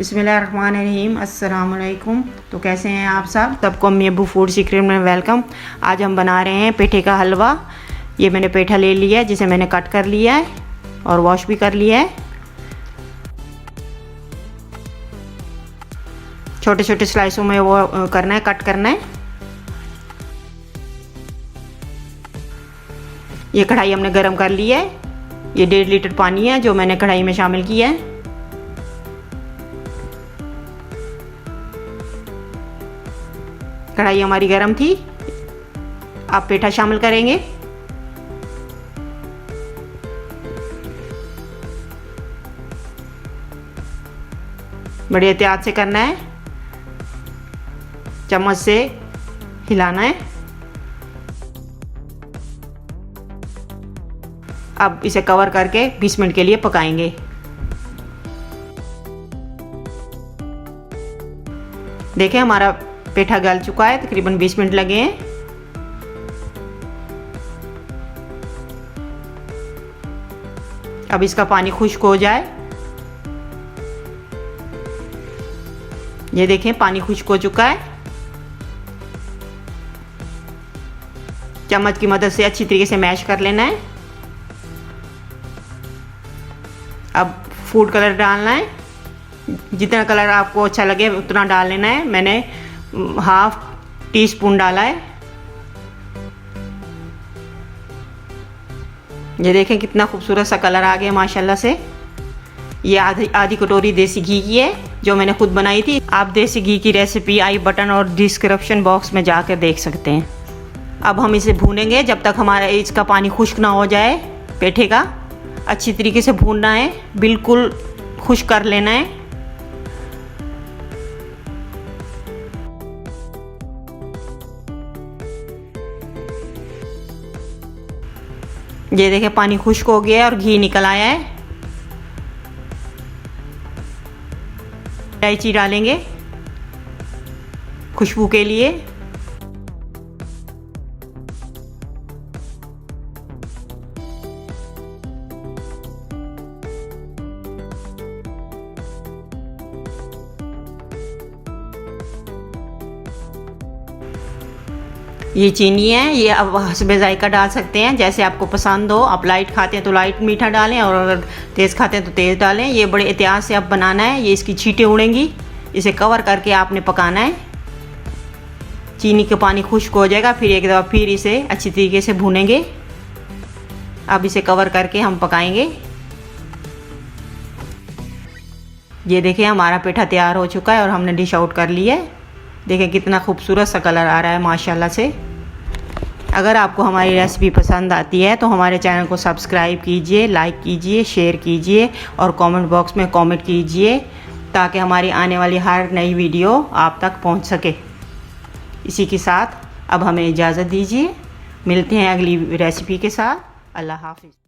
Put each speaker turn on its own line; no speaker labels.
बिस्मिल्लाहिर्रहमानिर्रहीम। अस्सलाम वालेकुम। तो कैसे हैं आप सब? सबको अम्मी अब्बू फूड सीक्रेट में वेलकम। आज हम बना रहे हैं पेठे का हलवा। ये मैंने पेठा ले लिया है जिसे मैंने कट कर लिया है और वॉश भी कर लिया है। छोटे छोटे स्लाइसों में वो करना है, कट करना है। ये कढ़ाई हमने गरम कर ली है। ये 1.5 लीटर पानी है जो मैंने कढ़ाई में शामिल किया है। कढ़ाई हमारी गरम थी। अब पेठा शामिल करेंगे। बड़े एहतियात से करना है, चम्मच से हिलाना है। अब इसे कवर करके 20 मिनट के लिए पकाएंगे। देखें हमारा पेठा गल चुका है, तकरीबन 20 मिनट लगे हैं। अब इसका पानी खुश्क हो जाए। ये देखें पानी खुश्क हो चुका है। चम्मच की मदद से अच्छी तरीके से मैश कर लेना है। अब फूड कलर डालना है। जितना कलर आपको अच्छा लगे उतना डाल लेना है। मैंने 1/2 टीस्पून डाला है। ये देखें कितना खूबसूरत सा कलर आ गया माशाल्लाह से। ये आधी कटोरी देसी घी की है जो मैंने खुद बनाई थी। आप देसी घी की रेसिपी आई बटन और डिस्क्रिप्शन बॉक्स में जाकर देख सकते हैं। अब हम इसे भूनेंगे जब तक हमारा इसका पानी खुश्क ना हो जाए। पेठे का अच्छी तरीके से भूनना है, बिल्कुल खुश्क कर लेना है। ये देखें पानी खुश्क हो गया है और घी निकल आया है। इलायची डालेंगे खुशबू के लिए। ये चीनी है, ये अब हस्बे जायका डाल सकते हैं जैसे आपको पसंद हो। आप लाइट खाते हैं तो लाइट मीठा डालें और अगर तेज़ खाते हैं तो तेज़ डालें। ये बड़े एहतियात से अब बनाना है। ये इसकी छींटें उड़ेंगी। इसे कवर करके आपने पकाना है। चीनी का पानी खुश्क हो जाएगा, फिर एक दफ़ा फिर इसे अच्छी तरीके से भूनेंगे। अब इसे कवर करके हम पकाएंगे। ये देखें हमारा पेठा तैयार हो चुका है और हमने डिश आउट कर लिया है। देखें कितना खूबसूरत सा कलर आ रहा है माशाल्लाह से। अगर आपको हमारी रेसिपी पसंद आती है तो हमारे चैनल को सब्सक्राइब कीजिए, लाइक कीजिए, शेयर कीजिए और कमेंट बॉक्स में कमेंट कीजिए ताकि हमारी आने वाली हर नई वीडियो आप तक पहुंच सके। इसी के साथ अब हमें इजाज़त दीजिए। मिलते हैं अगली रेसिपी के साथ। अल्लाह हाफ़िज़।